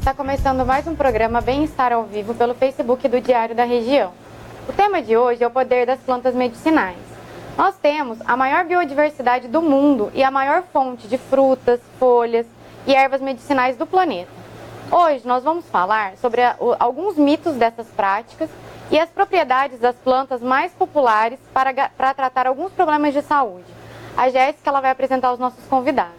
Está começando mais um programa Bem-Estar ao Vivo pelo Facebook do Diário da Região. O tema de hoje é o poder das plantas medicinais. Nós temos a maior biodiversidade do mundo e a maior fonte de frutas, folhas e ervas medicinais do planeta. Hoje nós vamos falar sobre alguns mitos dessas práticas e as propriedades das plantas mais populares para tratar alguns problemas de saúde. A Jéssica ela vai apresentar os nossos convidados.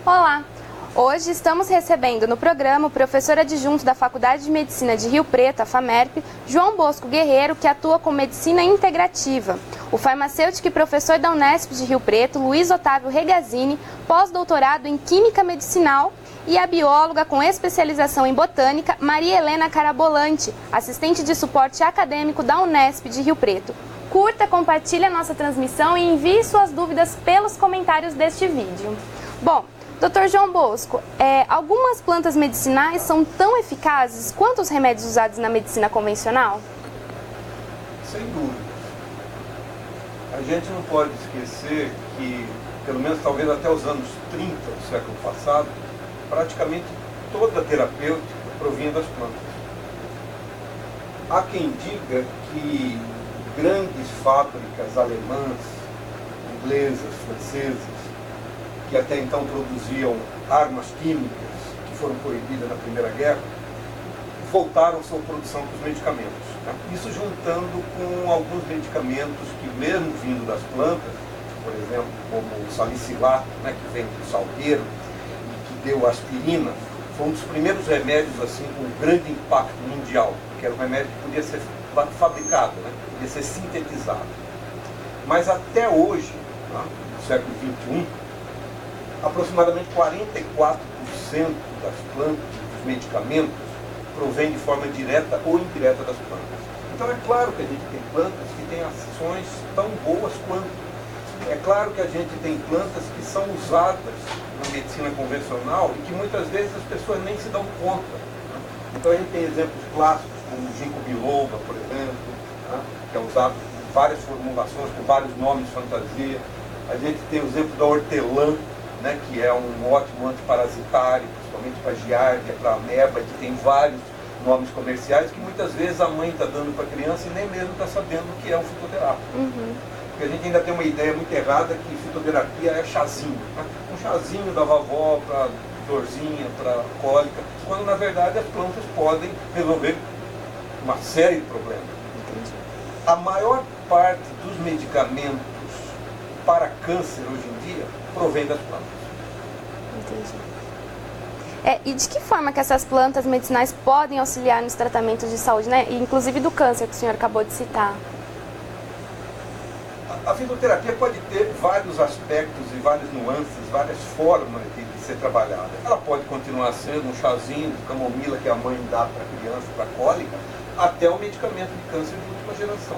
Olá! Hoje estamos recebendo no programa o professor adjunto da Faculdade de Medicina de Rio Preto, a FAMERP, João Bosco Guerreiro, que atua com medicina integrativa. O farmacêutico e professor da Unesp de Rio Preto, Luiz Otávio Regazzini, pós-doutorado em Química Medicinal, e a bióloga com especialização em botânica, Maria Helena Carabolante, assistente de suporte acadêmico da Unesp de Rio Preto. Curta, compartilhe a nossa transmissão e envie suas dúvidas pelos comentários deste vídeo. Bom, Dr. João Bosco, algumas plantas medicinais são tão eficazes quanto os remédios usados na medicina convencional? Sem dúvida. A gente não pode esquecer que, pelo menos talvez até os anos 30 do século passado, praticamente toda a terapêutica provinha das plantas. Há quem diga que grandes fábricas alemãs, inglesas, francesas, que até então produziam armas químicas que foram proibidas na Primeira Guerra, voltaram sua produção para os medicamentos. Né? Isso juntando com alguns medicamentos que, mesmo vindo das plantas, por exemplo, como o salicilato, né, que vem do salgueiro, e que deu aspirina, foi um dos primeiros remédios assim, com grande impacto mundial, que era um remédio que podia ser fabricado, né, podia ser sintetizado. Mas até hoje, né, no século XXI, aproximadamente 44% das plantas, dos medicamentos, provém de forma direta ou indireta das plantas. Então é claro que a gente tem plantas que têm ações tão boas quanto. É claro que a gente tem plantas que são usadas na medicina convencional e que muitas vezes as pessoas nem se dão conta. Né? Então a gente tem exemplos clássicos, como o ginkgo biloba, por exemplo, né? Que é usado em várias formulações, com vários nomes de fantasia. A gente tem o exemplo da hortelã, né, que é um ótimo antiparasitário, principalmente para giardia, para ameba, que tem vários nomes comerciais que muitas vezes a mãe está dando para a criança e nem mesmo está sabendo o que é um fitoterápico. Porque a gente ainda tem uma ideia muito errada que fitoterapia é chazinho. Né? Um chazinho da vovó para dorzinha, para cólica, quando na verdade as plantas podem resolver uma série de problemas. Entendi. A maior parte dos medicamentos para câncer hoje em dia provém das plantas. Entendi. E de que forma que essas plantas medicinais podem auxiliar nos tratamentos de saúde, né? E inclusive do câncer que o senhor acabou de citar? A fitoterapia pode ter vários aspectos e várias nuances, várias formas de ser trabalhada. Ela pode continuar sendo um chazinho de camomila que a mãe dá para a criança, para a cólica, até o medicamento de câncer de última geração.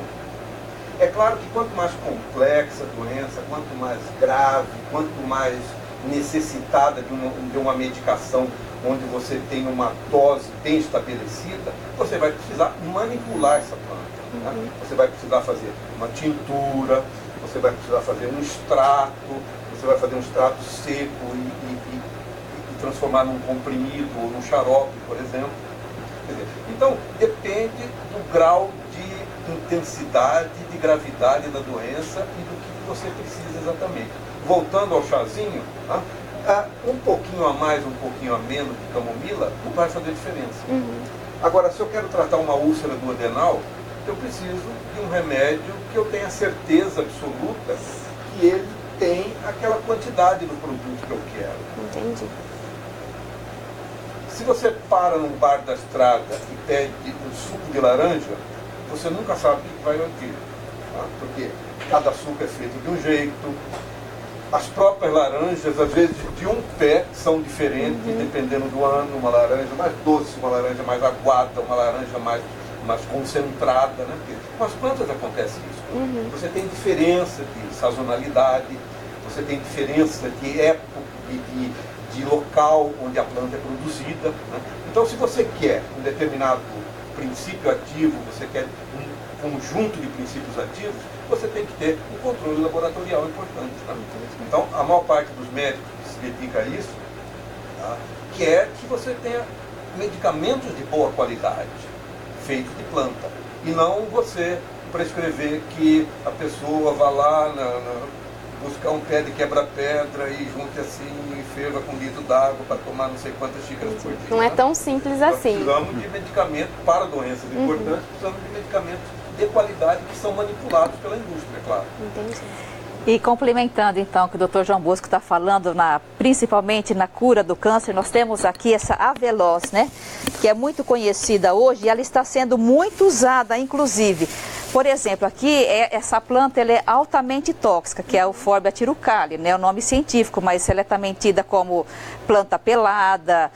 É claro que quanto mais complexa a doença, quanto mais grave, quanto mais necessitada de uma medicação onde você tem uma dose bem estabelecida, você vai precisar manipular essa planta. Né? Você vai precisar fazer uma tintura, você vai precisar fazer um extrato, você vai fazer um extrato seco e transformar num comprimido ou num xarope, por exemplo. Quer dizer, então, depende do grau de intensidade, de gravidade da doença e do que você precisa exatamente. Voltando ao chazinho, um pouquinho a mais, um pouquinho a menos de camomila não vai fazer diferença. Agora, se eu quero tratar uma úlcera duodenal, eu preciso de um remédio que eu tenha certeza absoluta que ele tem aquela quantidade do produto que eu quero. Entendi. Se você para num bar da estrada e pede um suco de laranja, você nunca sabe o que vai ter. Tá? Porque cada suco é feito de um jeito. As próprias laranjas, às vezes, de um pé são diferentes, dependendo do ano. Uma laranja mais doce, uma laranja mais aguada, uma laranja mais concentrada. Né? Porque com as plantas acontece isso. Você tem diferença de sazonalidade, você tem diferença de época, de local onde a planta é produzida. Né? Então, se você quer um determinado princípio ativo, você quer um conjunto de princípios ativos, você tem que ter um controle laboratorial importante. Tá? Então, a maior parte dos médicos que se dedica a isso, tá, quer que você tenha medicamentos de boa qualidade, feitos de planta. E não você prescrever que a pessoa vá lá buscar um pé de quebra-pedra e junte assim e ferva com 1 litro d'água para tomar não sei quantas xícaras por dia. Não é tão simples Nós assim. precisamos de medicamentos para doenças importantes, precisamos de medicamentos de qualidade que são manipulados pela indústria, é claro. Entendi. E complementando então o que o Dr. João Bosco está falando, principalmente na cura do câncer, nós temos aqui essa Aveloz, né? Que é muito conhecida hoje e ela está sendo muito usada, inclusive. Por exemplo, aqui essa planta ela é altamente tóxica, que é o Forbia tirucale, né? O nome científico, mas ela é também tida como planta pelada,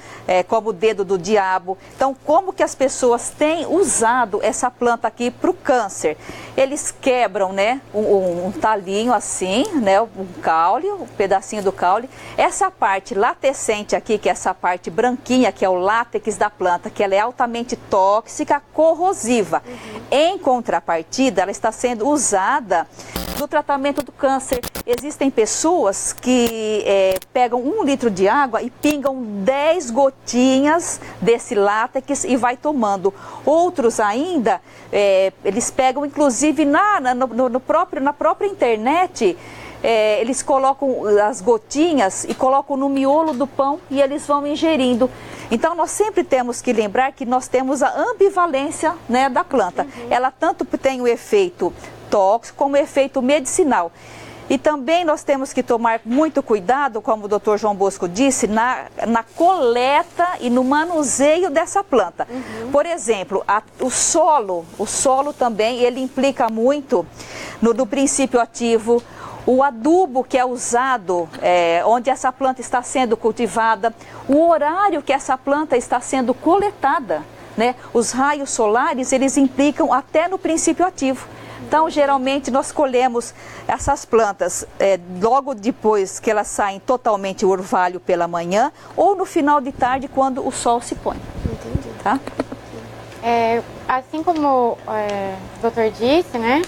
como o dedo do diabo. Então, como que as pessoas têm usado essa planta aqui para o câncer? Eles quebram, né, um talinho assim, né, um caule, um pedacinho do caule. Essa parte latecente aqui, que é essa parte branquinha, que é o látex da planta, que ela é altamente tóxica, corrosiva. Em contrapartida, ela está sendo usada no tratamento do câncer. Existem pessoas que pegam 1 litro de água e pingam 10 gotinhas desse látex e vai tomando. Outros ainda, eles pegam inclusive na própria internet, eles colocam as gotinhas e colocam no miolo do pão e eles vão ingerindo. Então, nós sempre temos que lembrar que nós temos a ambivalência, né, da planta. Ela tanto tem o efeito tóxico como o efeito medicinal. E também nós temos que tomar muito cuidado, como o Dr. João Bosco disse, na coleta e no manuseio dessa planta. Por exemplo, o solo também, ele implica muito no princípio ativo. O adubo que é usado, onde essa planta está sendo cultivada, o horário que essa planta está sendo coletada, né? Os raios solares, eles implicam até no princípio ativo. Então, geralmente, nós colhemos essas plantas logo depois que elas saem totalmente o orvalho pela manhã ou no final de tarde, quando o sol se põe. Entendi. Tá? Assim como o doutor disse, né?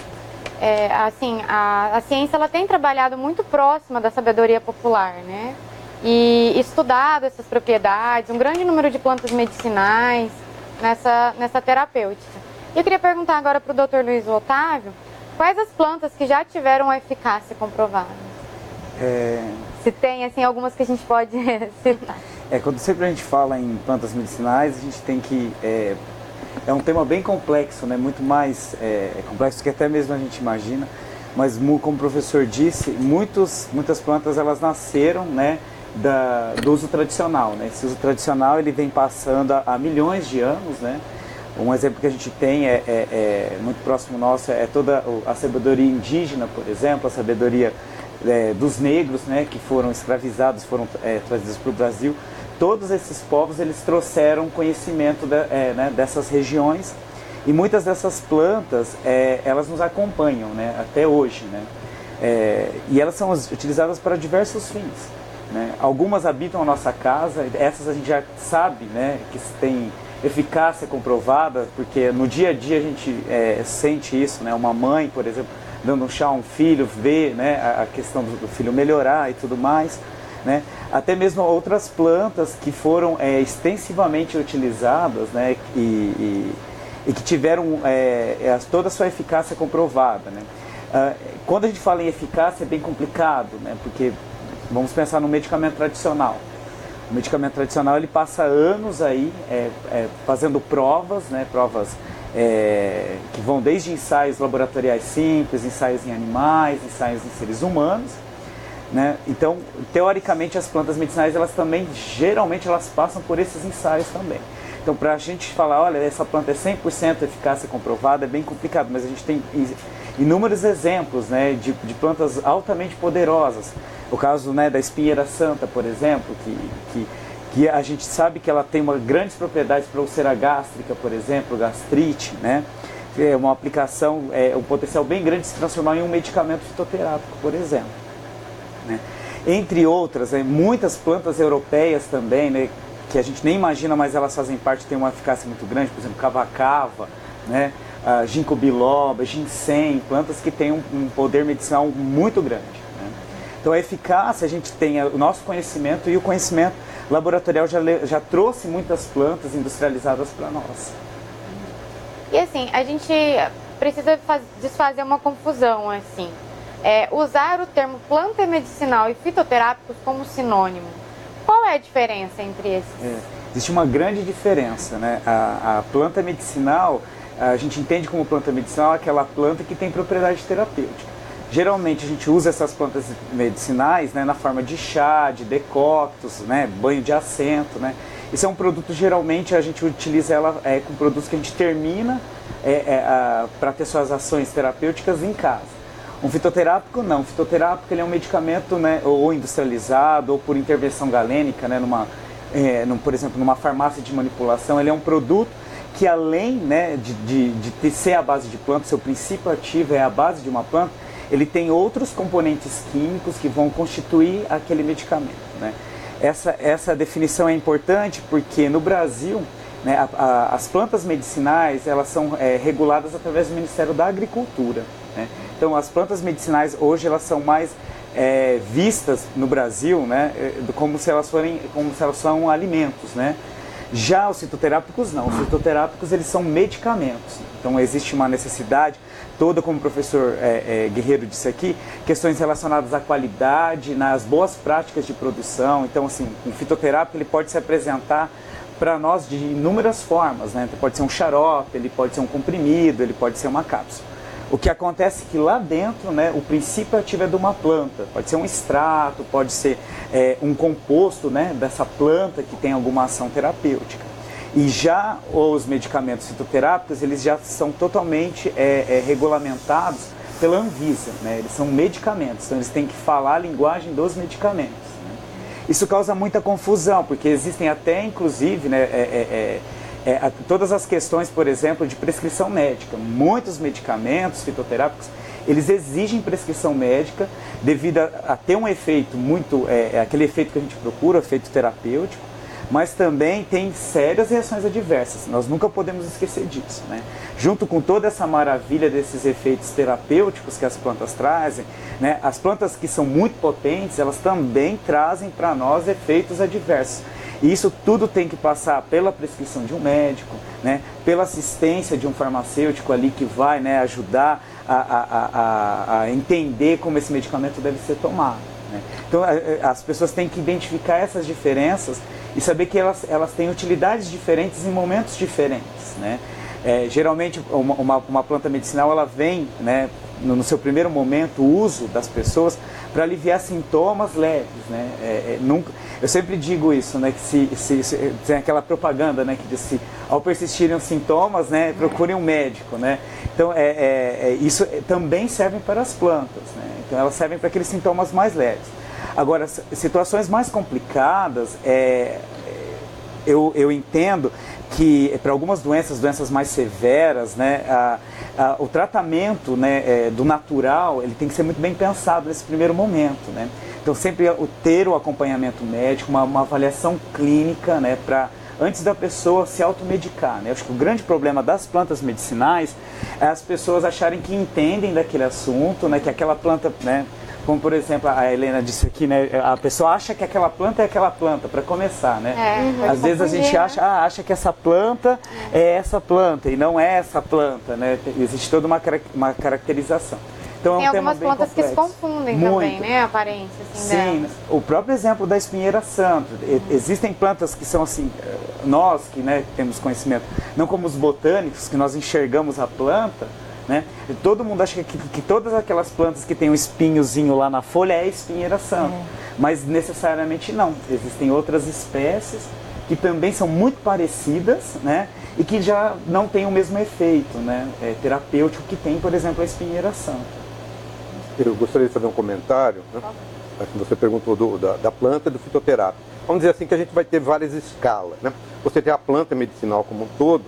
A ciência ela tem trabalhado muito próxima da sabedoria popular, né? E estudado essas propriedades, um grande número de plantas medicinais nessa terapêutica. Eu queria perguntar agora para o Dr. Luiz Otávio, quais as plantas que já tiveram a eficácia comprovada? Se tem, assim, algumas que a gente pode citar. Quando sempre a gente fala em plantas medicinais, a gente tem que... É um tema bem complexo, né? Muito mais complexo que até mesmo a gente imagina, mas como o professor disse, muitas plantas elas nasceram, né, do uso tradicional, né? Esse uso tradicional ele vem passando há milhões de anos, né? Um exemplo que a gente tem muito próximo nosso é toda a sabedoria indígena, por exemplo, a sabedoria dos negros, né, que foram escravizados, foram trazidos para o Brasil. Todos esses povos eles trouxeram conhecimento dessas regiões e muitas dessas plantas elas nos acompanham, né, até hoje, né, e elas são utilizadas para diversos fins, né. Algumas habitam a nossa casa, essas a gente já sabe, né, que tem eficácia comprovada, porque no dia a dia a gente sente isso, né, uma mãe, por exemplo, dando um chá a um filho, vê, né, a questão do filho melhorar e tudo mais. Né? Até mesmo outras plantas que foram extensivamente utilizadas, né? e que tiveram toda a sua eficácia comprovada. Né? Quando a gente fala em eficácia é bem complicado, né? Porque vamos pensar no medicamento tradicional. O medicamento tradicional ele passa anos aí fazendo provas, né? Provas que vão desde ensaios laboratoriais simples, ensaios em animais, ensaios em seres humanos. Né? Então, teoricamente, as plantas medicinais, elas também, geralmente, elas passam por esses ensaios também. Então, para a gente falar, olha, essa planta é 100% eficácia comprovada, é bem complicado, mas a gente tem inúmeros exemplos, né, de plantas altamente poderosas. O caso, né, da espinheira santa, por exemplo, que a gente sabe que ela tem grandes propriedades para úlcera gástrica, por exemplo, gastrite, né? É uma aplicação, um potencial bem grande de se transformar em um medicamento fitoterápico, por exemplo. Né? Entre outras, muitas plantas europeias também, né, que a gente nem imagina, mas elas fazem parte, tem uma eficácia muito grande, por exemplo, cava-cava, né, ginkgo biloba, ginseng, plantas que têm um poder medicinal muito grande. Né? Então a eficácia, a gente tem o nosso conhecimento e o conhecimento laboratorial já trouxe muitas plantas industrializadas para nós. E assim, a gente precisa desfazer uma confusão, assim. Usar o termo planta medicinal e fitoterápicos como sinônimo. Qual é a diferença entre esses? Existe uma grande diferença, né? A planta medicinal, a gente entende como planta medicinal aquela planta que tem propriedade terapêutica. Geralmente a gente usa essas plantas medicinais, né, na forma de chá, de decoctos, né, banho de assento, né. Isso é um produto, geralmente a gente utiliza ela com produtos que a gente termina para ter suas ações terapêuticas em casa. Um fitoterápico não. O fitoterápico ele é um medicamento, né, ou industrializado ou por intervenção galênica, né, por exemplo, numa farmácia de manipulação. Ele é um produto que, além, né, de ser a base de planta, seu princípio ativo é a base de uma planta, ele tem outros componentes químicos que vão constituir aquele medicamento, né? Essa definição é importante porque no Brasil, né, as plantas medicinais elas são reguladas através do Ministério da Agricultura, né? Então as plantas medicinais hoje elas são mais vistas no Brasil, né, como se elas são alimentos, né? Já os fitoterápicos não. Os fitoterápicos eles são medicamentos. Então existe uma necessidade toda, como o professor Guerreiro disse aqui, questões relacionadas à qualidade, nas boas práticas de produção. Então, assim, um fitoterápico ele pode se apresentar para nós de inúmeras formas, né? Então, pode ser um xarope, ele pode ser um comprimido, ele pode ser uma cápsula. O que acontece é que lá dentro, né, o princípio ativo é de uma planta. Pode ser um extrato, pode ser um composto, né, dessa planta que tem alguma ação terapêutica. E já os medicamentos fitoterápicos, eles já são totalmente regulamentados pela Anvisa, né? Eles são medicamentos, então eles têm que falar a linguagem dos medicamentos, né? Isso causa muita confusão, porque existem até, inclusive, né, todas as questões, por exemplo, de prescrição médica. Muitos medicamentos fitoterápicos, eles exigem prescrição médica devido a ter um efeito muito, aquele efeito que a gente procura, efeito terapêutico, mas também tem sérias reações adversas. Nós nunca podemos esquecer disso, né? Junto com toda essa maravilha desses efeitos terapêuticos que as plantas trazem, né, as plantas que são muito potentes, elas também trazem para nós efeitos adversos. E isso tudo tem que passar pela prescrição de um médico, né, pela assistência de um farmacêutico ali que vai, né, ajudar a entender como esse medicamento deve ser tomado, né? Então as pessoas têm que identificar essas diferenças e saber que elas têm utilidades diferentes em momentos diferentes, né? Geralmente uma planta medicinal ela vem, né, no seu primeiro momento, o uso das pessoas para aliviar sintomas leves, né? Eu sempre digo isso, né, que se tem aquela propaganda, né, que diz que ao persistirem os sintomas, né, procurem um médico, né? Então isso também serve para as plantas, né? Então elas servem para aqueles sintomas mais leves. Agora, situações mais complicadas, eu entendo que para algumas doenças mais severas, né, o tratamento, né, do natural ele tem que ser muito bem pensado nesse primeiro momento, né? Então sempre ter o acompanhamento médico, uma avaliação clínica, né, antes da pessoa se automedicar, né? Eu acho que o grande problema das plantas medicinais é as pessoas acharem que entendem daquele assunto, né, que aquela planta, né, como por exemplo a Helena disse aqui, né, a pessoa acha que aquela planta é aquela planta, para começar, né? Às vezes a gente acha que essa planta é essa planta e não é essa planta, né? Existe toda uma caracterização. Então, tem algumas plantas que se confundem também, né, a aparência assim, sim, delas. O próprio exemplo da espinheira santa. Existem plantas que são assim, nós que, né, temos conhecimento, não como os botânicos, que nós enxergamos a planta, né? Todo mundo acha que todas aquelas plantas que tem um espinhozinho lá na folha é espinheira santa, mas necessariamente não. Existem outras espécies que também são muito parecidas, né, e que já não têm o mesmo efeito, né, terapêutico que tem, por exemplo, a espinheira santa. Eu gostaria de fazer um comentário, né? Você perguntou da planta e do fitoterápico. Vamos dizer assim que a gente vai ter várias escalas, né? Você tem a planta medicinal como um todo,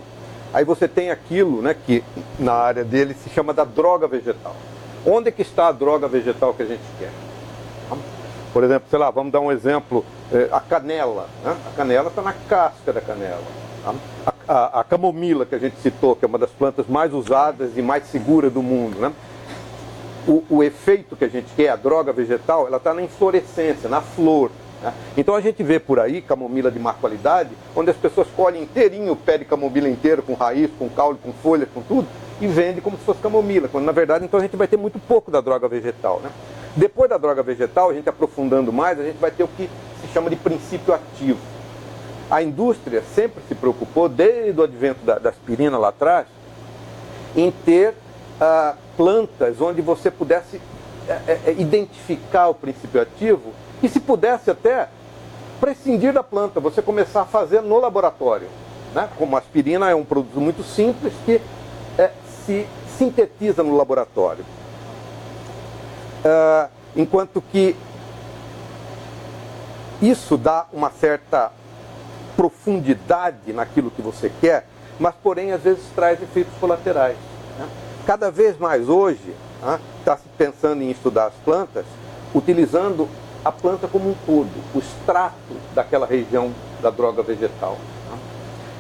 aí você tem aquilo, né, que na área dele se chama da droga vegetal. Onde é que está a droga vegetal que a gente quer? Por exemplo, sei lá, vamos dar um exemplo, a canela, né? A canela está na casca da canela. A camomila que a gente citou, que é uma das plantas mais usadas e mais seguras do mundo, né? O efeito que a gente quer, a droga vegetal, ela está na inflorescência, na flor. né? Então a gente vê por aí camomila de má qualidade, onde as pessoas colhem inteirinho o pé de camomila inteiro, com raiz, com caule, com folha, com tudo, e vende como se fosse camomila, quando na verdade então a gente vai ter muito pouco da droga vegetal, né? Depois da droga vegetal, a gente aprofundando mais, a gente vai ter o que se chama de princípio ativo. A indústria sempre se preocupou, desde o advento da aspirina lá atrás, em ter plantas onde você pudesse identificar o princípio ativo e, se pudesse até, prescindir da planta, você começar a fazer no laboratório, né? Como a aspirina é um produto muito simples que se sintetiza no laboratório. Enquanto que isso dá uma certa profundidade naquilo que você quer, mas porém às vezes traz efeitos colaterais, né? Cada vez mais hoje está se pensando em estudar as plantas utilizando a planta como um todo, o extrato daquela região da droga vegetal, né?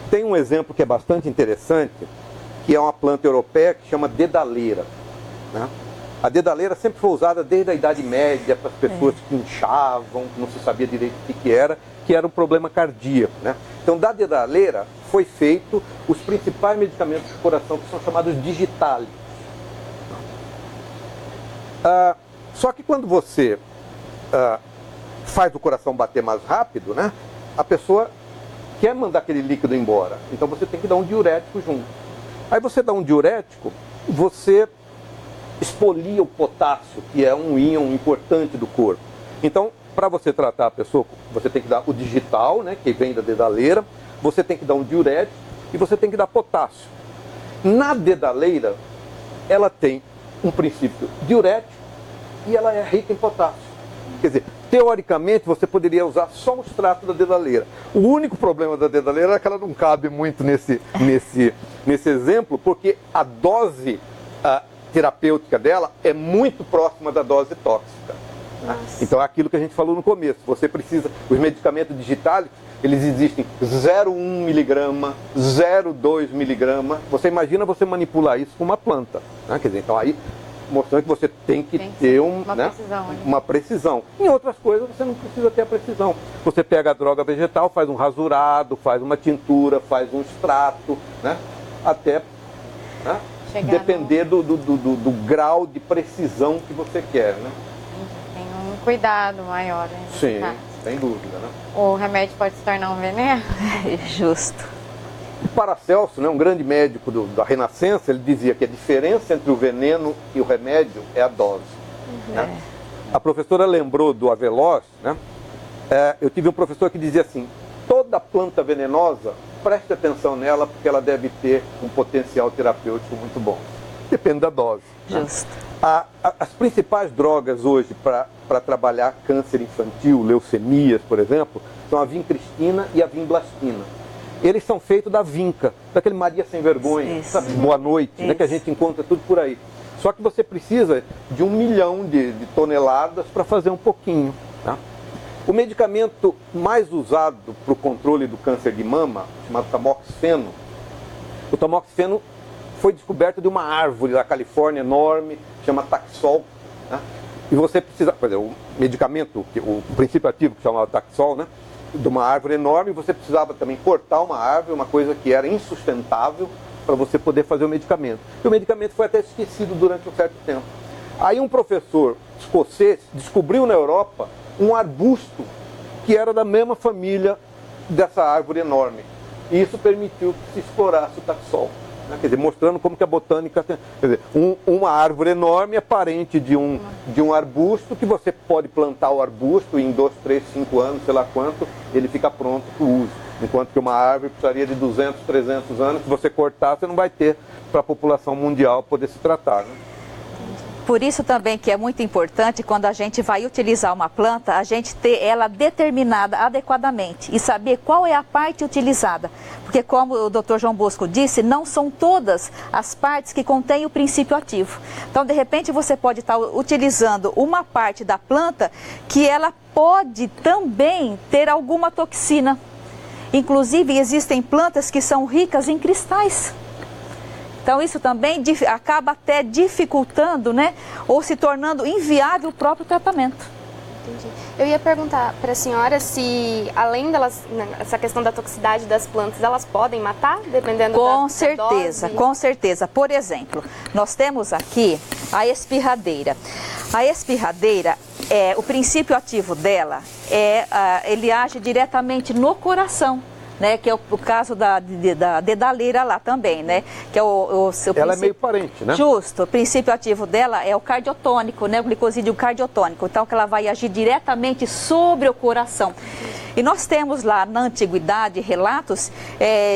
Tem um exemplo que é bastante interessante, que é uma planta europeia que chama dedaleira, né? A dedaleira sempre foi usada desde a Idade Média para as pessoas que inchavam, que não se sabia direito o que era um problema cardíaco, né? Então, da dedaleira foi feito os principais medicamentos do coração, que são chamados digitales. Só que quando você faz o coração bater mais rápido, né, a pessoa quer mandar aquele líquido embora. Então você tem que dar um diurético junto. Aí você dá um diurético, você expolia o potássio, que é um íon importante do corpo. Então, para você tratar a pessoa, você tem que dar o digital, né, que vem da dedaleira, você tem que dar um diurético e você tem que dar potássio. Na dedaleira, ela tem um princípio diurético e ela é rica em potássio. Quer dizer, teoricamente, você poderia usar só o extrato da dedaleira. O único problema da dedaleira é que ela não cabe muito nesse exemplo, porque a dose terapêutica dela é muito próxima da dose tóxica. Então é aquilo que a gente falou no começo. Você precisa, os medicamentos digitais, eles existem 0,1 miligrama, 0,2 miligrama. Você imagina você manipular isso com uma planta, né? Quer dizer, então aí mostrando que você tem que ter uma precisão. Em outras coisas você não precisa ter a precisão. Você pega a droga vegetal, faz um rasurado, faz uma tintura, faz um extrato, né? Até, né, depender do grau de precisão que você quer, né? Tem um cuidado maior, né? Sim, sem dúvida, né? O remédio pode se tornar um veneno? Justo. O Paracelso, né, um grande médico da Renascença, ele dizia que a diferença entre o veneno e o remédio é a dose. Né? A professora lembrou do Aveloz, né? Eu tive um professor que dizia assim: toda planta venenosa, preste atenção nela porque ela deve ter um potencial terapêutico muito bom. Depende da dose. Justo. Né? As principais drogas hoje para trabalhar câncer infantil, leucemias, por exemplo, são a vincristina e a vinblastina. Eles são feitos da vinca, daquele Maria Sem Vergonha, sabe? Boa Noite, né? Que a gente encontra tudo por aí. Só que você precisa de 1 milhão de toneladas para fazer um pouquinho. Tá? O medicamento mais usado para o controle do câncer de mama, chamado tamoxifeno, o tamoxifeno foi descoberto de uma árvore da Califórnia enorme, chama Taxol. Né? E você precisa, por exemplo, o medicamento, o princípio ativo que chamava Taxol, né? De uma árvore enorme, você precisava também cortar uma árvore, uma coisa que era insustentável para você poder fazer o medicamento. E o medicamento foi até esquecido durante um certo tempo. Aí um professor escocês descobriu na Europa um arbusto que era da mesma família dessa árvore enorme. E isso permitiu que se explorasse o Taxol. Né? Quer dizer, mostrando como que a botânica tem... Quer dizer, uma árvore enorme é parente de um arbusto, que você pode plantar o arbusto e em 2, 3, 5 anos, sei lá quanto, ele fica pronto para o uso. Enquanto que uma árvore precisaria de 200, 300 anos, se você cortar, você não vai ter para a população mundial poder se tratar. Né? Por isso também que é muito importante, quando a gente vai utilizar uma planta, a gente ter ela determinada adequadamente e saber qual é a parte utilizada. Porque, como o Dr. João Bosco disse, não são todas as partes que contêm o princípio ativo. Então, de repente, você pode estar utilizando uma parte da planta que ela pode também ter alguma toxina. Inclusive, existem plantas que são ricas em cristais. Então isso também acaba até dificultando, né, ou se tornando inviável o próprio tratamento. Entendi. Eu ia perguntar para a senhora se, além delas, essa questão da toxicidade das plantas, elas podem matar, dependendo com da certeza, dose? com certeza. Por exemplo, nós temos aqui a espirradeira. A espirradeira, o princípio ativo dela ele age diretamente no coração. Né, que é o caso da dedaleira lá também, né? Que é o seu Ela é meio parente, né? Justo. O princípio ativo dela é o cardiotônico, né? O glicosídeo cardiotônico. Então, que ela vai agir diretamente sobre o coração. E nós temos lá na antiguidade relatos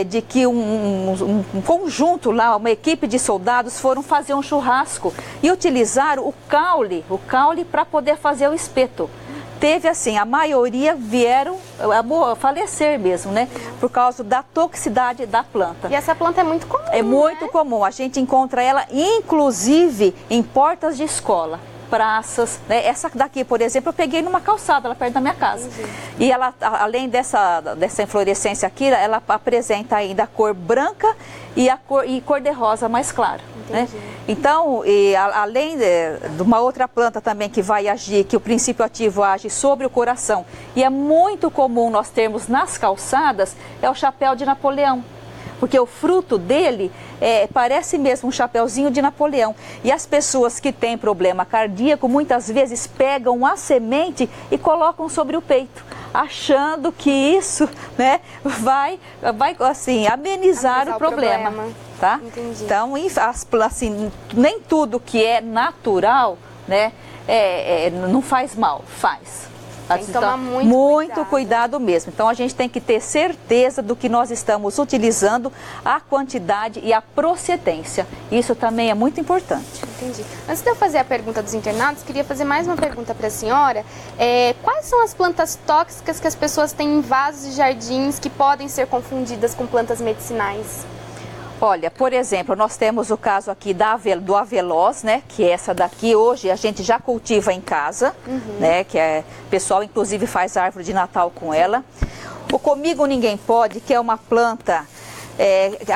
de que um conjunto lá, uma equipe de soldados foram fazer um churrasco e utilizaram o caule para poder fazer o espeto. Teve assim, a maioria vieram a falecer mesmo, né? Por causa da toxicidade da planta. E essa planta é muito comum, É muito comum, a gente encontra ela inclusive em portas de escola, praças, né? Essa daqui, por exemplo, eu peguei numa calçada lá perto da minha casa. E ela, além dessa inflorescência aqui, ela apresenta ainda a cor branca e a cor de rosa mais clara. Né? Então, além de uma outra planta também que vai agir, que o princípio ativo age sobre o coração, e é muito comum nós termos nas calçadas, é o chapéu de Napoleão. Porque o fruto dele parece mesmo um chapéuzinho de Napoleão. E as pessoas que têm problema cardíaco, muitas vezes pegam a semente e colocam sobre o peito, achando que isso, né, vai assim, amenizar o problema. Tá? Entendi. Então, assim, nem tudo que é natural, né, não faz mal, faz. Tem que tomar muito cuidado mesmo. Então, a gente tem que ter certeza do que nós estamos utilizando, a quantidade e a procedência. Isso também é muito importante. Entendi. Antes de eu fazer a pergunta dos internados, queria fazer mais uma pergunta para a senhora. Quais são as plantas tóxicas que as pessoas têm em vasos e jardins que podem ser confundidas com plantas medicinais? Olha, por exemplo, nós temos o caso aqui do avelós, né? Que essa daqui hoje a gente já cultiva em casa, né? Que o pessoal inclusive faz árvore de Natal com ela. O Comigo Ninguém Pode, que é uma planta,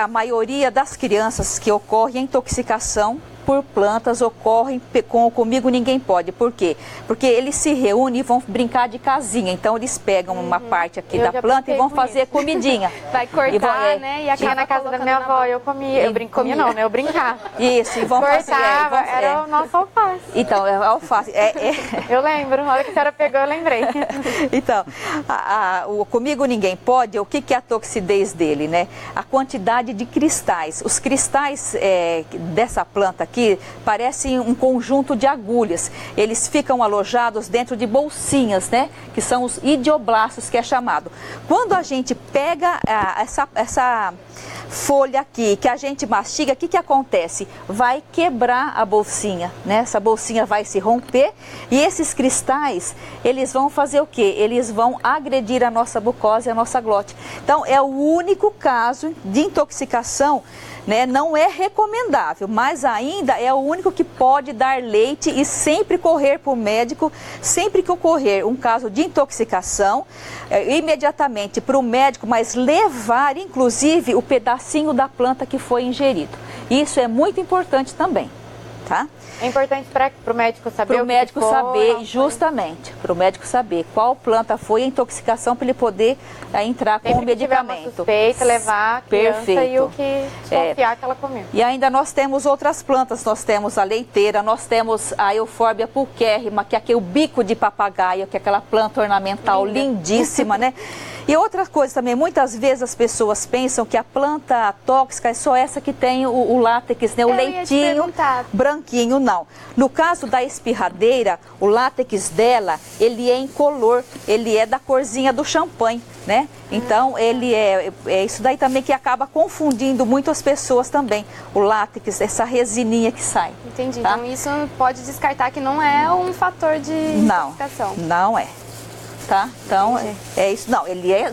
a maioria das crianças que ocorre a intoxicação por plantas ocorrem com o Comigo Ninguém Pode. Por quê? Porque eles se reúnem e vão brincar de casinha. Então eles pegam uma parte aqui da planta e vão fazer comidinha. Vai cortar, né? E tinha na casa da minha avó, eu comia. Eu comia não, né? Eu brincava. Isso, e vão cortava, fazer. Era o nosso alface. Então, é alface. Eu lembro, na hora que a senhora pegou, eu lembrei. Então, o Comigo Ninguém Pode, o que é a toxidez dele, né? A quantidade de cristais. Os cristais dessa planta aqui parecem um conjunto de agulhas. Eles ficam alojados dentro de bolsinhas, né? Que são os idioblastos, que é chamado. Quando a gente pega essa folha aqui, que a gente mastiga, o que acontece? Vai quebrar a bolsinha, né? Essa bolsinha vai se romper e esses cristais, eles vão fazer o quê? Eles vão agredir a nossa mucosa e a nossa glote. Então, é o único caso de intoxicação, né? Não é recomendável, mas ainda é o único que pode dar leite e sempre correr para o médico, sempre que ocorrer um caso de intoxicação, imediatamente para o médico, mas levar inclusive o pedacinho da planta que foi ingerido. Isso é muito importante também, tá? É importante para o médico saber para o médico saber, justamente, para o médico saber qual planta foi a intoxicação para ele poder entrar com o medicamento. Suspeita, levar a criança e o que desconfiar que ela comeu. E ainda nós temos outras plantas, nós temos a leiteira, nós temos a Euphorbia pulquérrima, que é aquele bico de papagaio, que é aquela planta ornamental lindíssima, né? E outra coisa também, muitas vezes as pessoas pensam que a planta tóxica é só essa que tem o látex, né? O leitinho branquinho, não. No caso da espirradeira, o látex dela, ele é incolor, ele é da corzinha do champanhe, né? Então, ele é isso daí também que acaba confundindo muito as pessoas também, o látex, essa resininha que sai. Entendi, tá? Então isso pode descartar que não é um fator de intoxicação. Não é. Tá? Então, é isso. Não, ele é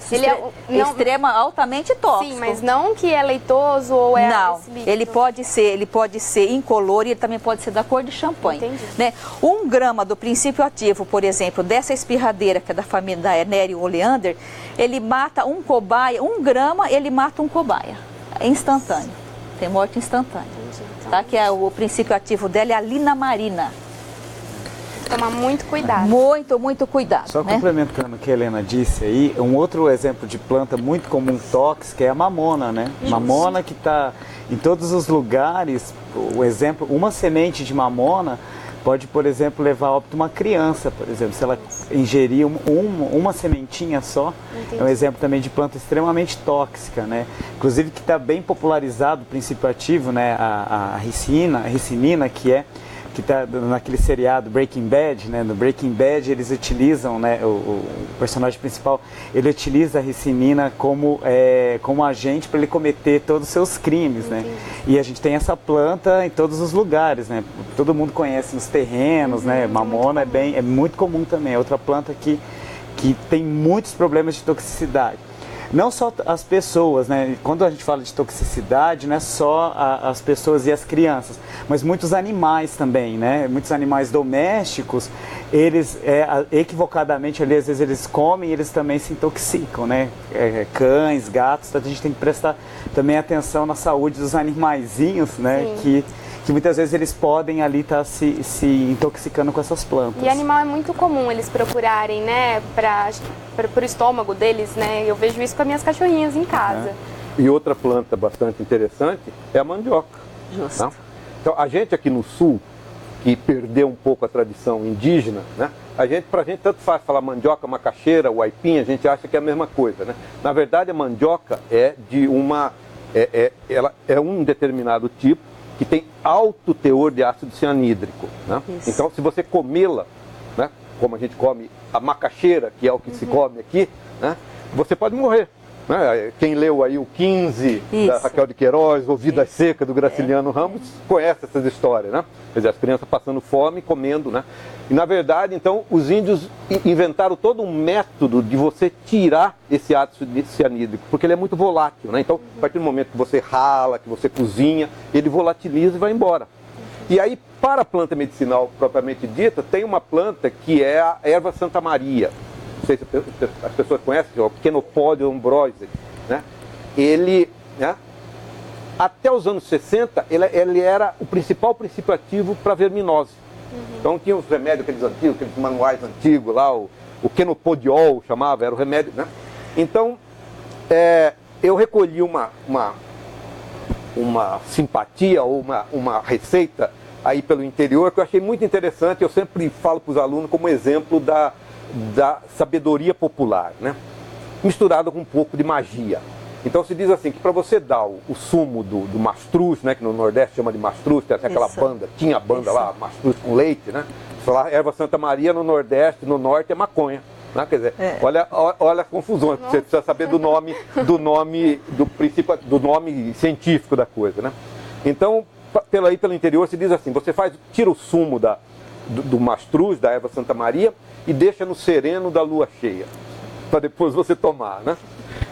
altamente tóxico. Sim, mas não que é leitoso ou é não, esse líquido. ele pode ser incolor e ele também pode ser da cor de champanhe. Entendi. Né? 1 grama do princípio ativo, por exemplo, dessa espirradeira, que é da família da Nereum oleander, ele mata um cobaia, 1 grama ele mata um cobaia. É instantâneo. Tem morte instantânea. Entendi, então. Tá? Que o princípio ativo dela é a linamarina. que tomar muito cuidado. Muito cuidado. Só né? complementando o que a Helena disse aí, um outro exemplo de planta muito comum tóxica é a mamona, né? Mamona que está em todos os lugares. O exemplo, uma semente de mamona pode, por exemplo, levar a óbito uma criança, por exemplo, se ela ingerir uma sementinha só. Entendi. É um exemplo também de planta extremamente tóxica, né? Inclusive que está bem popularizado o princípio ativo, né? A ricinina, que está naquele seriado Breaking Bad, né? No Breaking Bad eles utilizam, né? O personagem principal, ele utiliza a ricinina como agente para ele cometer todos os seus crimes, né? E a gente tem essa planta em todos os lugares, né? Todo mundo conhece nos terrenos, né? Mamona é muito comum também, é outra planta que tem muitos problemas de toxicidade. Não só as pessoas, né? Quando a gente fala de toxicidade, não é só as pessoas e as crianças, mas muitos animais também, né? Muitos animais domésticos, eles equivocadamente ali, às vezes eles comem e eles também se intoxicam, né? Cães, gatos, então a gente tem que prestar também atenção na saúde dos animaizinhos, né? Que muitas vezes eles podem ali estar se intoxicando com essas plantas. E animal é muito comum eles procurarem, né, para o estômago deles, né? Eu vejo isso com as minhas cachorrinhas em casa. E outra planta bastante interessante é a mandioca. Justo. Né? Então, a gente aqui no sul, que perdeu um pouco a tradição indígena, né? Pra gente tanto faz falar mandioca, macaxeira, o aipim, a gente acha que é a mesma coisa, né? Na verdade, a mandioca ela é um determinado tipo que tem alto teor de ácido cianídrico, né? Então, se você comê-la, né, como a gente come a macaxeira, que é o que se come aqui, né, você pode morrer. Né? Quem leu aí o 15 da Raquel de Queiroz, ou Vidas Secas do Graciliano Ramos, conhece essas histórias, né? Quer dizer, as crianças passando fome, comendo, né? E na verdade, então, os índios inventaram todo um método de você tirar esse ácido cianídrico, porque ele é muito volátil, né? Então, a partir do momento que você rala, que você cozinha, ele volatiliza e vai embora. E aí, para a planta medicinal propriamente dita, tem uma planta que é a erva Santa Maria. Não sei se as pessoas conhecem, o Chenopodium ambrosiae, né? Ele, né, até os anos 60, ele era o principal princípio ativo para verminose. Então tinha os remédios, aqueles antigos, aqueles manuais antigos lá, o Chenopodiol chamava, era o remédio, né? Então, eu recolhi uma simpatia ou uma receita aí pelo interior que eu achei muito interessante. Eu sempre falo para os alunos como exemplo da sabedoria popular, né? Misturada com um pouco de magia. Então se diz assim, que para você dar o sumo do mastruz, né, que no Nordeste chama de mastruz, tem até aquela banda, tinha a banda lá, mastruz com leite, né? Falar erva Santa Maria no Nordeste, no Norte é maconha. Né? Quer dizer, olha as confusões, você precisa saber do nome científico da coisa, né? Então, pelo interior se diz assim, você tira o sumo do mastruz, da erva Santa Maria, e deixa no sereno da lua cheia, para depois você tomar, né?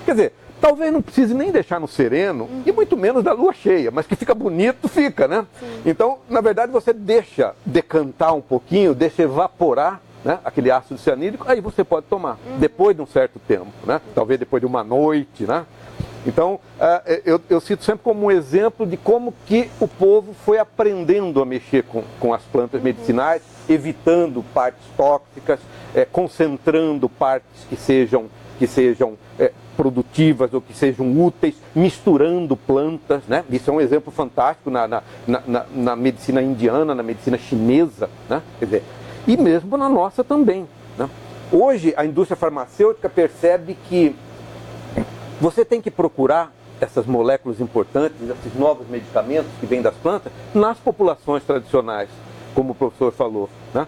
Quer dizer, talvez não precise nem deixar no sereno, e muito menos da lua cheia, mas que fica bonito, fica, né? Sim. Então, na verdade, você deixa decantar um pouquinho, deixa evaporar, né, aquele ácido cianídrico, aí você pode tomar, depois de um certo tempo, né? Talvez depois de uma noite, né? Então, eu cito sempre como um exemplo de como que o povo foi aprendendo a mexer com as plantas medicinais, evitando partes tóxicas, concentrando partes que sejam produtivas ou que sejam úteis, misturando plantas, né? Isso é um exemplo fantástico na medicina indiana, na medicina chinesa, né? Quer dizer, e mesmo na nossa também, né? Hoje, a indústria farmacêutica percebe que você tem que procurar essas moléculas importantes, esses novos medicamentos que vêm das plantas, nas populações tradicionais, como o professor falou, né?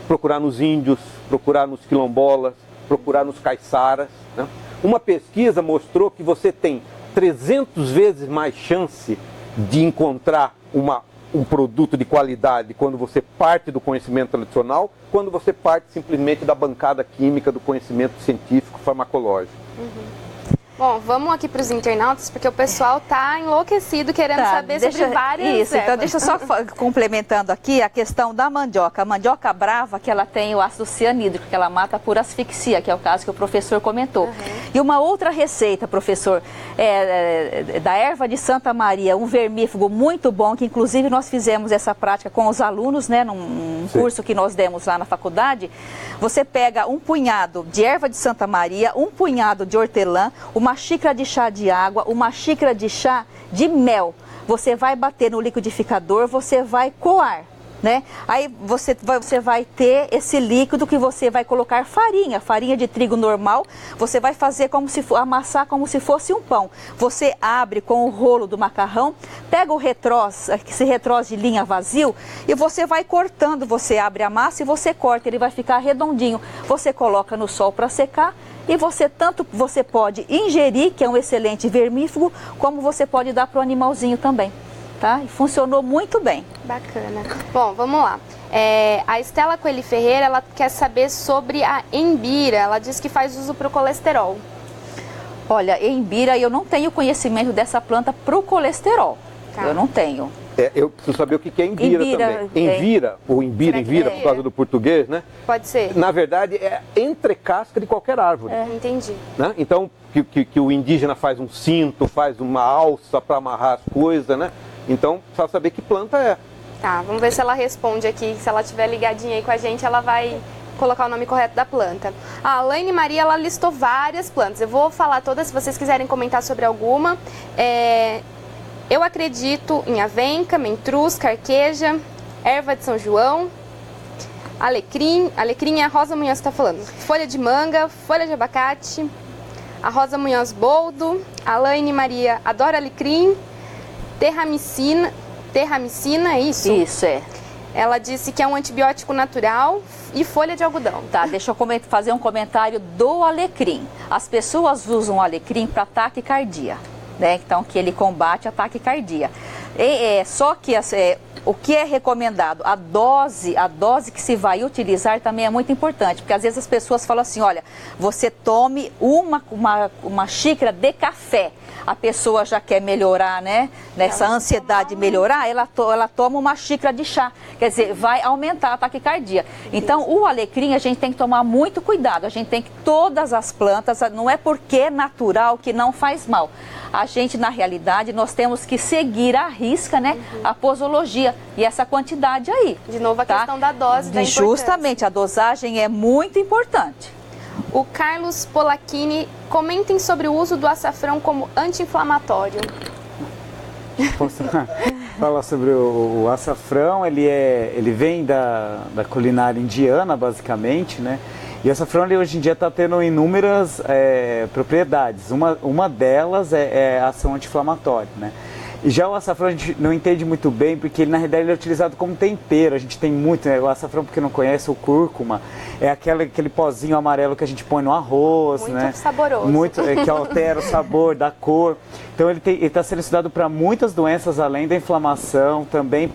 Procurar nos índios, procurar nos quilombolas, procurar nos caiçaras, né? Uma pesquisa mostrou que você tem 300 vezes mais chance de encontrar um produto de qualidade quando você parte do conhecimento tradicional, quando você parte simplesmente da bancada química do conhecimento científico farmacológico. Bom, vamos aqui para os internautas, porque o pessoal está enlouquecido querendo saber sobre várias ervas. Então deixa eu só complementando aqui a questão da mandioca. A mandioca brava, que ela tem o ácido cianídrico, que ela mata por asfixia, que é o caso que o professor comentou. E uma outra receita, professor, da erva de Santa Maria, um vermífugo muito bom, que inclusive nós fizemos essa prática com os alunos, né, num curso que nós demos lá na faculdade. Você pega um punhado de erva de Santa Maria, um punhado de hortelã, uma xícara de chá de água, uma xícara de chá de mel. Você vai bater no liquidificador, você vai coar, né? Aí você vai ter esse líquido que você vai colocar farinha de trigo normal. Você vai fazer amassar como se fosse um pão. Você abre com o rolo do macarrão, pega o esse retrós de linha vazio e você vai cortando. Você abre a massa e você corta, ele vai ficar redondinho. Você coloca no sol para secar. E você pode ingerir, que é um excelente vermífugo, como você pode dar para o animalzinho também, tá? E funcionou muito bem. Bacana. Bom, vamos lá. A Estela Coelho Ferreira, ela quer saber sobre a embira. Ela diz que faz uso para o colesterol. Olha, embira, eu não tenho conhecimento dessa planta para o colesterol. Tá. Eu não tenho. Eu preciso saber o que é embira também. Envira, ou embira, por causa do português, né? Pode ser. Na verdade, é entre casca de qualquer árvore. Entendi. Né? Então, que o indígena faz um cinto, faz uma alça para amarrar as coisas, né? Então, precisa saber que planta é. Tá, vamos ver se ela responde aqui. Se ela estiver ligadinha aí com a gente, ela vai colocar o nome correto da planta. A Alaine Maria, ela listou várias plantas. Eu vou falar todas, se vocês quiserem comentar sobre alguma. Eu acredito em avenca, mentruz, carqueja, erva de São João, alecrim é a Rosa Munhoz que está falando, folha de manga, folha de abacate, a Rosa Munhoz boldo, a Alaine Maria adora alecrim, terramicina, é isso? Isso, é. Ela disse que é um antibiótico natural e folha de algodão. Tá, deixa eu fazer um comentário do alecrim. As pessoas usam o alecrim para taquicardia. Né? Então, que ele combate a taquicardia. Só que o que é recomendado, a dose que se vai utilizar também é muito importante, porque às vezes as pessoas falam assim, olha, você tome uma xícara de café, a pessoa já quer melhorar, né? Nessa ansiedade de melhorar, ela toma uma xícara de chá, quer dizer, vai aumentar a taquicardia. Então, o alecrim a gente tem que tomar muito cuidado, a gente tem que, todas as plantas, não é porque é natural que não faz mal. A gente, na realidade, nós temos que seguir à risca, né, a posologia e essa quantidade aí. De novo, a questão da dose, da importância. Justamente, a dosagem é muito importante. O Carlos Polacchini, comentem sobre o uso do açafrão como anti-inflamatório. Posso falar sobre o açafrão? Ele vem da culinária indiana, basicamente, né? E o açafrão hoje em dia está tendo inúmeras propriedades. Uma delas é a ação anti-inflamatória, né? E já o açafrão a gente não entende muito bem, porque ele, na realidade ele é utilizado como tempero. A gente tem muito, né? O açafrão, porque não conhece, o cúrcuma, é aquele pozinho amarelo que a gente põe no arroz, muito, né? Muito saboroso. Que altera o sabor, da cor. Então ele está sendo estudado para muitas doenças, além da inflamação, também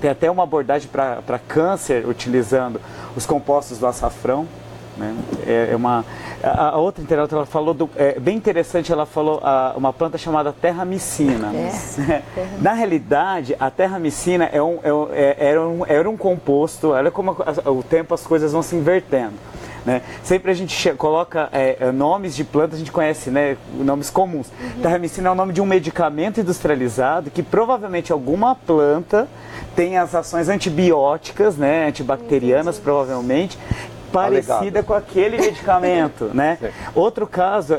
tem até uma abordagem para câncer, utilizando os compostos do açafrão. Né? A outra internauta, ela falou, bem interessante, ela falou uma planta chamada terramicina. Na realidade, a terramicina era um composto, olha como o tempo as coisas vão se invertendo. Né? Sempre a gente coloca nomes de plantas, a gente conhece, né, nomes comuns. Terramicina é o nome de um medicamento industrializado que provavelmente alguma planta tem as ações antibióticas, né, antibacterianas, provavelmente, parecida com aquele medicamento, né? Outro caso,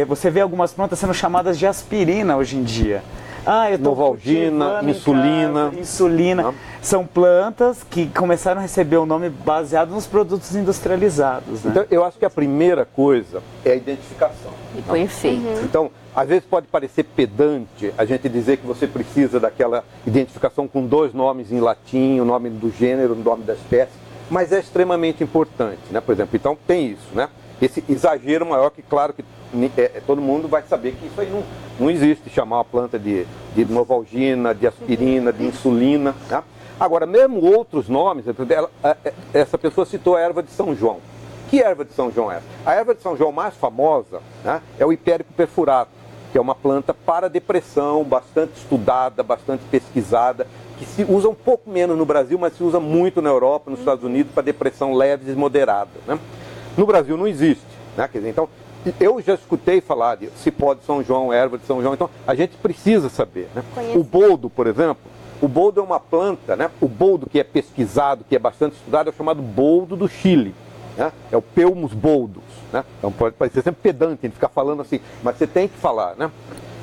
você vê algumas plantas sendo chamadas de aspirina hoje em dia. Novalgina, insulina. Insulina. São plantas que começaram a receber o nome baseado nos produtos industrializados. Né? Então, eu acho que a primeira coisa é a identificação. Perfeito. Então, às vezes pode parecer pedante a gente dizer que você precisa daquela identificação com 2 nomes em latim, o nome do gênero, o nome da espécie, mas é extremamente importante, né? Por exemplo, então tem isso, né? Esse exagero maior que, claro, que todo mundo vai saber que isso aí não existe, chamar uma planta de novalgina, de aspirina, de insulina, né? Agora, mesmo outros nomes, essa pessoa citou a erva de São João. Que erva de São João é essa? A erva de São João mais famosa, né, é o hipérico perfurato, que é uma planta para depressão, bastante estudada, bastante pesquisada, que se usa um pouco menos no Brasil, mas se usa muito na Europa, nos Estados Unidos, para depressão leves e moderada. Né? No Brasil não existe. Né? Quer dizer, então, eu já escutei falar de cipó de São João, erva de São João, então a gente precisa saber, né? O boldo, por exemplo, o boldo é uma planta, né? O boldo que é pesquisado, que é bastante estudado, é o chamado boldo do Chile, né? É o Pelmus boldus, né? Então pode parecer sempre pedante, a gente ficar falando assim, mas você tem que falar, né?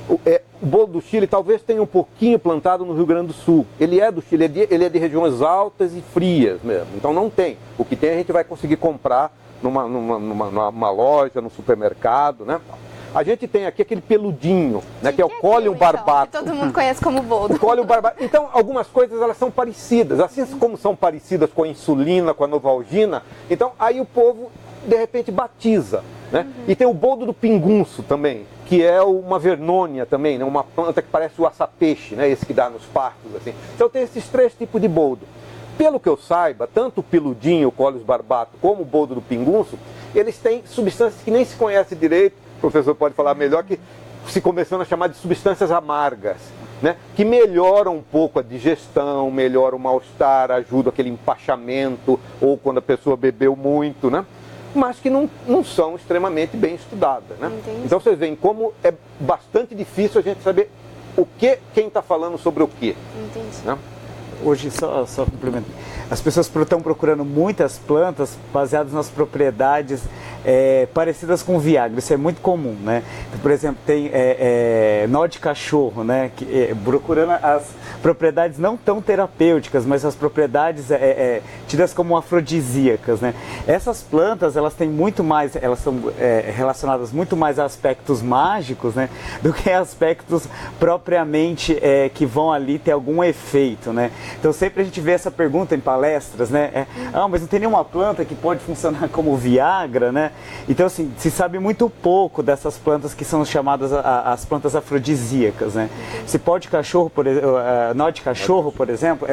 O boldo do Chile talvez tenha um pouquinho plantado no Rio Grande do Sul. Ele é do Chile, ele é de regiões altas e frias mesmo, então não tem. O que tem a gente vai conseguir comprar numa loja, no supermercado, né? A gente tem aqui aquele peludinho, né, que é o Coleum barbato. Então, que todo mundo conhece como boldo. O Coleum barbato. Então, algumas coisas elas são parecidas, assim como são parecidas com a insulina, com a novalgina. Então, aí o povo de repente batiza, né? E tem o boldo do pingunço também, que é uma vernônia também, né? Uma planta que parece o açapeixe, né? Esse que dá nos partos, assim. Então tem esses 3 tipos de boldo. Pelo que eu saiba, tanto o peludinho, o Coleus barbato, como o boldo do pingunço, eles têm substâncias que nem se conhece direito, o professor pode falar melhor, que se começando a chamar de substâncias amargas, né? Que melhoram um pouco a digestão, melhoram o mal-estar, ajudam aquele empachamento, ou quando a pessoa bebeu muito, né? Mas que não são extremamente bem estudadas, né? Então vocês veem como é bastante difícil a gente saber quem está falando sobre o quê. Né? Hoje, só complemento, as pessoas estão procurando muitas plantas baseadas nas propriedades parecidas com Viagra, isso é muito comum, né? Então, por exemplo, tem nó de cachorro, né? Procurando as propriedades não tão terapêuticas, mas as propriedades tidas como afrodisíacas, né? Essas plantas, elas têm muito mais, elas são relacionadas muito mais a aspectos mágicos, né? Do que a aspectos propriamente que vão ali ter algum efeito, né? Então sempre a gente vê essa pergunta em palestras, né? Mas não tem nenhuma planta que pode funcionar como Viagra, né? Então assim, se sabe muito pouco dessas plantas que são chamadas as plantas afrodisíacas, né? Cipó de cachorro, nó de cachorro, por exemplo,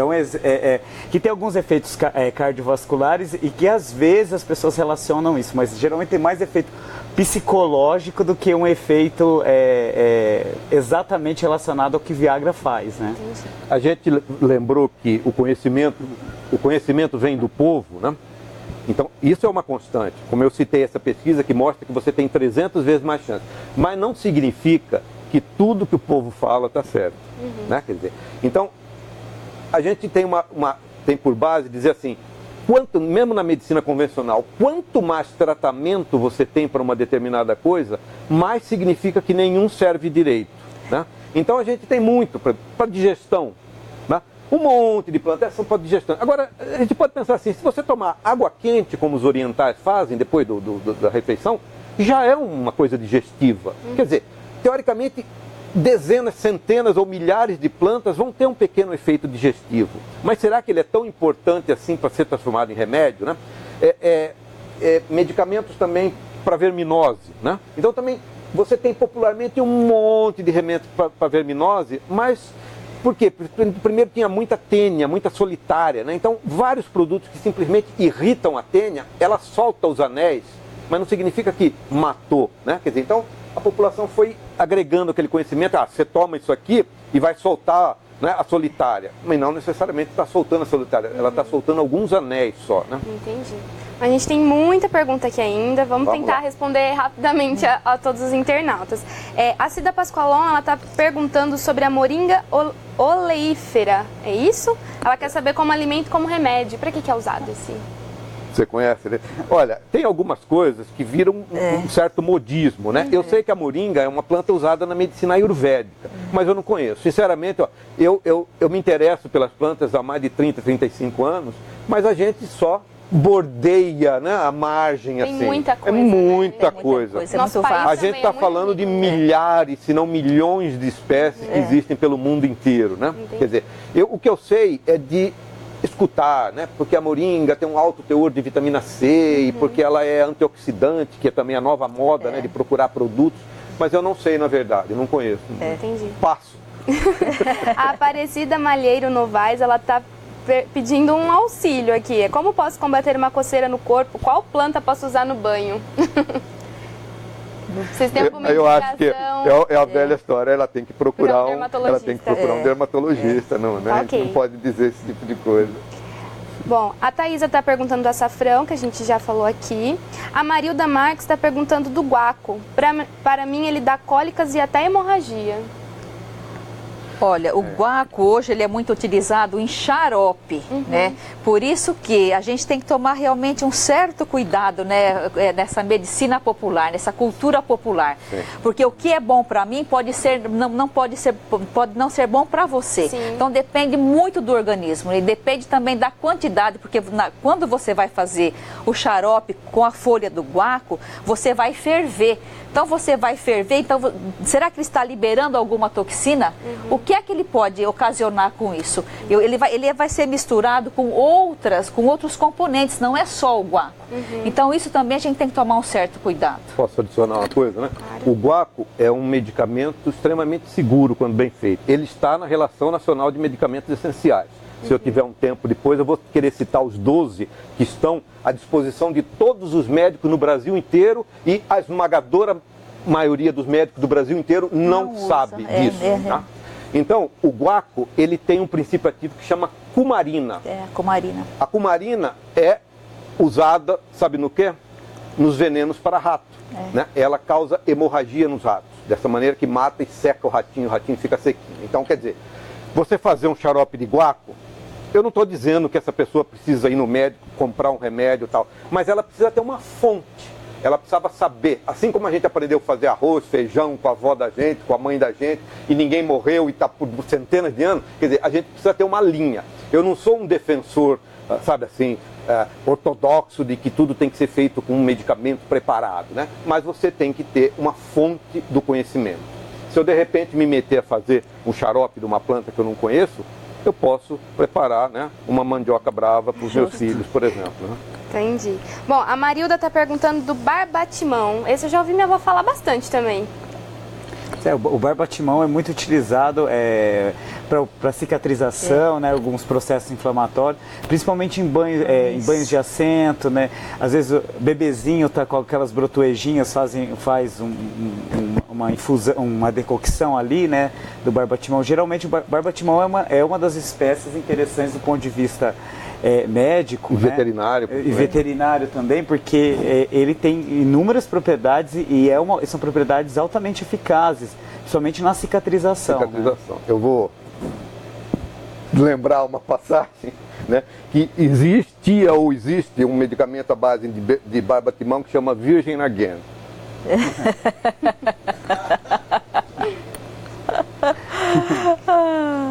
que tem alguns efeitos cardiovasculares e que às vezes as pessoas relacionam isso, mas geralmente tem mais efeito psicológico do que um efeito exatamente relacionado ao que Viagra faz, né? A gente lembrou que o conhecimento vem do povo, né? Então, isso é uma constante. Como eu citei essa pesquisa que mostra que você tem 300 vezes mais chance. Mas não significa que tudo que o povo fala está certo. Né? Quer dizer, então, a gente tem tem por base dizer assim, mesmo na medicina convencional, quanto mais tratamento você tem para uma determinada coisa, mais significa que nenhum serve direito. Né? Então, a gente tem muito para digestão. Né? Um monte de plantas são para digestão. Agora, a gente pode pensar assim, se você tomar água quente, como os orientais fazem depois da refeição, já é uma coisa digestiva. Quer dizer, teoricamente, dezenas, centenas ou milhares de plantas vão ter um pequeno efeito digestivo. Mas será que ele é tão importante assim para ser transformado em remédio? Né? Medicamentos também para verminose. Né? Então também você tem popularmente um monte de remédios para verminose, mas por quê? Primeiro tinha muita tênia, muita solitária, né? Então vários produtos que simplesmente irritam a tênia, ela solta os anéis, mas não significa que matou, né? Quer dizer, então a população foi agregando aquele conhecimento, você toma isso aqui e vai soltar, né, a solitária, mas não necessariamente está soltando a solitária, ela está soltando alguns anéis só, né? Entendi. A gente tem muita pergunta aqui ainda, vamos tentar responder rapidamente a todos os internautas. A Cida Pascoalon, ela está perguntando sobre a moringa oleífera, é isso? Ela quer saber como alimento, como remédio, para que é usado esse? Você conhece, né? Olha, tem algumas coisas que viram um certo modismo, né? Eu sei que a moringa é uma planta usada na medicina ayurvédica, mas eu não conheço. Sinceramente, eu me interesso pelas plantas há mais de 30, 35 anos, mas a gente só bordeia, né, a margem, tem assim. Muita coisa, é muita coisa. A gente está falando de milhares, se não milhões de espécies que existem pelo mundo inteiro, né? Quer dizer, o que eu sei é de escutar, né? Porque a moringa tem um alto teor de vitamina C e porque ela é antioxidante, que é também a nova moda, né, de procurar produtos, mas eu não sei, na verdade, eu não conheço. Entendi. Passo. A Aparecida Malheiro Novaes, ela está pedindo um auxílio aqui. Como posso combater uma coceira no corpo? Qual planta posso usar no banho? Vocês têm alguma Eu acho que é a velha história, ela tem que procurar um dermatologista. Não, né? Okay. A gente não pode dizer esse tipo de coisa. Bom, a Thaisa está perguntando do açafrão, que a gente já falou aqui. A Marilda Marques está perguntando do guaco. Para mim, ele dá cólicas e até hemorragia. Olha, o guaco hoje ele é muito utilizado em xarope, né? Por isso que a gente tem que tomar realmente um certo cuidado, né, nessa medicina popular, nessa cultura popular. Sim. Porque o que é bom para mim pode ser, pode não ser bom para você. Sim. Então depende muito do organismo e depende também da quantidade, porque quando você vai fazer o xarope com a folha do guaco, você vai ferver. Então você vai ferver, então será que ele está liberando alguma toxina? O que é que ele pode ocasionar com isso? Ele vai ser misturado com outros componentes, não é só o guaco. Então isso também a gente tem que tomar um certo cuidado. Posso adicionar uma coisa, né? Claro. O guaco é um medicamento extremamente seguro quando bem feito. Ele está na Relação Nacional de Medicamentos Essenciais. Se eu tiver um tempo depois, eu vou querer citar os 12 que estão à disposição de todos os médicos no Brasil inteiro e a esmagadora maioria dos médicos do Brasil inteiro não sabe disso. Tá? Então, o guaco, ele tem um princípio ativo que chama cumarina. Cumarina. A cumarina é usada, sabe no quê? Nos venenos para rato. Né? Ela causa hemorragia nos ratos. Dessa maneira que mata e seca o ratinho fica sequinho. Então, quer dizer, você fazer um xarope de guaco, eu não estou dizendo que essa pessoa precisa ir no médico, comprar um remédio e tal, mas ela precisa ter uma fonte. Ela precisava saber, assim como a gente aprendeu a fazer arroz, feijão com a avó da gente, com a mãe da gente, e ninguém morreu e está por centenas de anos, quer dizer, a gente precisa ter uma linha. Eu não sou um defensor, sabe assim, ortodoxo de que tudo tem que ser feito com um medicamento preparado, né? Mas você tem que ter uma fonte do conhecimento. Se eu de repente me meter a fazer um xarope de uma planta que eu não conheço, eu posso preparar, né, uma mandioca brava para os meus filhos, por exemplo. Né? Entendi. Bom, a Marilda está perguntando do barbatimão. Esse eu já ouvi minha avó falar bastante também. O barbatimão é muito utilizado para cicatrização, né, alguns processos inflamatórios, principalmente em banhos de assento, né? Às vezes o bebezinho está com aquelas brotoejinhas, faz uma infusão, uma decocção ali, né, do barbatimão. Geralmente o barbatimão é uma das espécies interessantes do ponto de vista médico, veterinário, né? E veterinário também, porque ele tem inúmeras propriedades e são propriedades altamente eficazes, principalmente na cicatrização. Né? Eu vou lembrar uma passagem, né, que existia ou existe um medicamento à base de barbatimão que chama Virgin Again.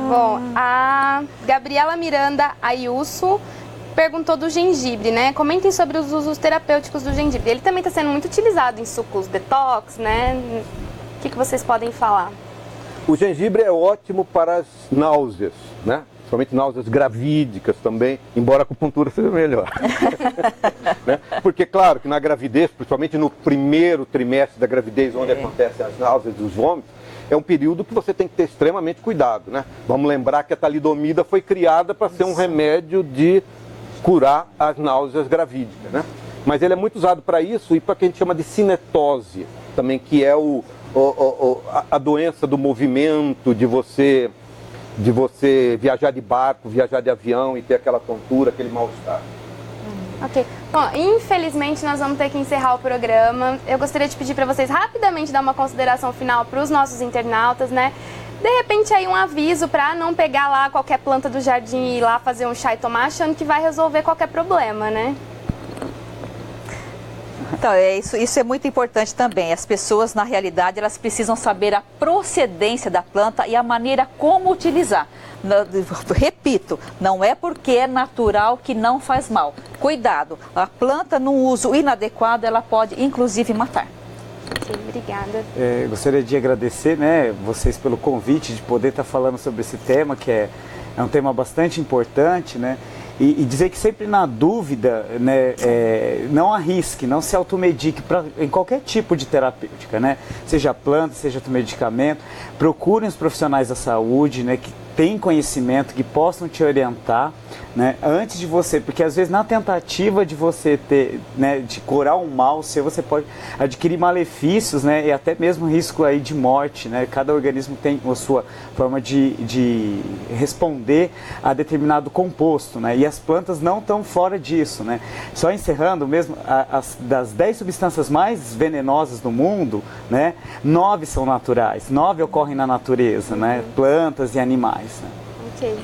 Bom, a Gabriela Miranda Ayuso perguntou do gengibre, né? Comentem sobre os usos terapêuticos do gengibre. Ele também está sendo muito utilizado em sucos detox, né? O que vocês podem falar? O gengibre é ótimo para as náuseas, né? Principalmente náuseas gravídicas também, embora a acupuntura seja melhor. Né? Porque, claro, que na gravidez, principalmente no primeiro trimestre da gravidez, onde acontecem as náuseas e os vômitos, é um período que você tem que ter extremamente cuidado, né? Vamos lembrar que a talidomida foi criada para ser um remédio de curar as náuseas gravídicas, né? Mas ele é muito usado para isso e para o que a gente chama de cinetose, também, que é a doença do movimento, de você viajar de barco, viajar de avião e ter aquela tontura, aquele mal-estar. Ok. Bom, infelizmente nós vamos ter que encerrar o programa. Eu gostaria de pedir para vocês rapidamente dar uma consideração final para os nossos internautas, né? De repente aí um aviso para não pegar lá qualquer planta do jardim e ir lá fazer um chá e tomar achando que vai resolver qualquer problema, né? Então, isso é muito importante também. As pessoas, na realidade, elas precisam saber a procedência da planta e a maneira como utilizar. Repito, não é porque é natural que não faz mal. Cuidado, a planta num uso inadequado, ela pode inclusive matar. Sim, obrigada. Gostaria de agradecer, né, vocês pelo convite de poder estar falando sobre esse tema, que é um tema bastante importante, né? E dizer que sempre na dúvida, né, não arrisque, não se automedique em qualquer tipo de terapêutica, né? Seja planta, seja medicamento. Procurem os profissionais da saúde, né, que têm conhecimento, que possam te orientar. né? Antes de você, porque às vezes na tentativa de você ter, né, de curar um mal seu, você pode adquirir malefícios, né, e até mesmo risco aí de morte, né? Cada organismo tem a sua forma de responder a determinado composto, né? E as plantas não estão fora disso, né? Só encerrando mesmo, das 10 substâncias mais venenosas do mundo, né, 9 são naturais, 9 ocorrem na natureza, né? Plantas e animais, né? Ok.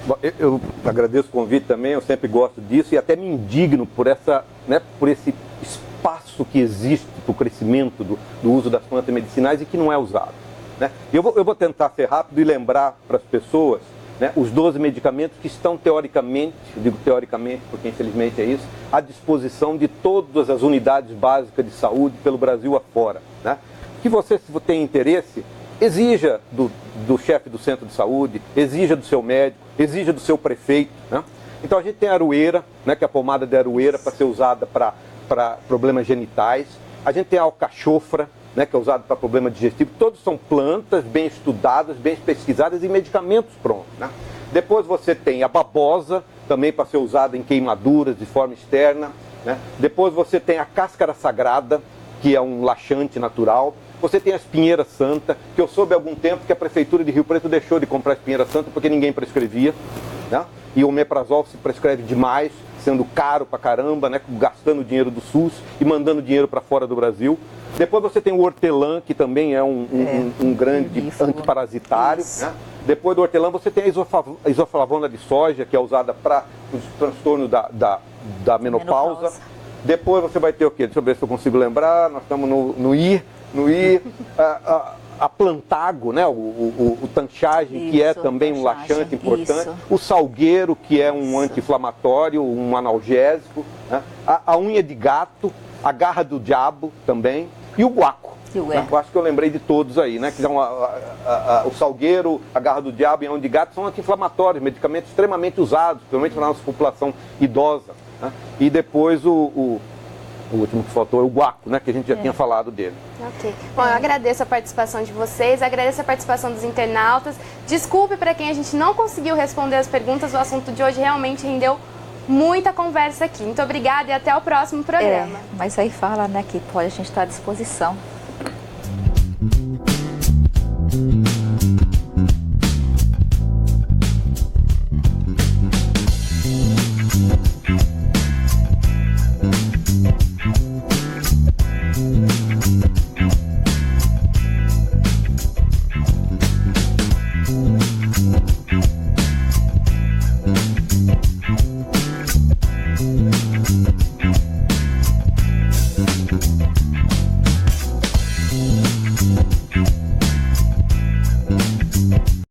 Bom, eu agradeço o convite também, eu sempre gosto disso e até me indigno por essa, né, por esse espaço que existe para o crescimento do uso das plantas medicinais e que não é usado, né? Eu vou tentar ser rápido e lembrar para as pessoas, né, os 12 medicamentos que estão teoricamente, eu digo teoricamente porque infelizmente é isso, à disposição de todas as unidades básicas de saúde pelo Brasil afora, né? Que você, se você tem interesse, exija do chefe do centro de saúde, exija do seu médico, exija do seu prefeito, né? Então a gente tem a aroeira, né, que é a pomada de aroeira para ser usada para problemas genitais. A gente tem a alcachofra, né, que é usada para problema digestivo. Todos são plantas bem estudadas, bem pesquisadas e medicamentos prontos, né? Depois você tem a babosa, também para ser usada em queimaduras de forma externa, né? Depois você tem a cáscara sagrada, que é um laxante natural. Você tem a espinheira santa, que eu soube há algum tempo que a prefeitura de Rio Preto deixou de comprar espinheira santa porque ninguém prescrevia, né? E o omeprazol se prescreve demais, sendo caro pra caramba, né? Gastando dinheiro do SUS e mandando dinheiro para fora do Brasil. Depois você tem o hortelã, que também é um grande antiparasitário, né? Depois do hortelã você tem a isoflavona de soja, que é usada para o transtorno da menopausa. Depois você vai ter o quê? Deixa eu ver se eu consigo lembrar. Nós estamos no I, a plantago, né? o tanchagem, que é também um laxante importante. Isso. O salgueiro, que é um anti-inflamatório, um analgésico. Né? A unha de gato, a garra do diabo também. E o guaco. Né? Eu acho que eu lembrei de todos aí, né? Que são o salgueiro, a garra do diabo e a unha de gato são anti-inflamatórios, medicamentos extremamente usados, principalmente na nossa população idosa. Né? E depois o último que faltou é o guaco, né? Que a gente já tinha falado dele. Ok. Bom, eu agradeço a participação de vocês, agradeço a participação dos internautas. Desculpe para quem a gente não conseguiu responder as perguntas, o assunto de hoje realmente rendeu muita conversa aqui. Muito obrigada e até o próximo programa. Mas aí fala, né, que pode, a gente está à disposição.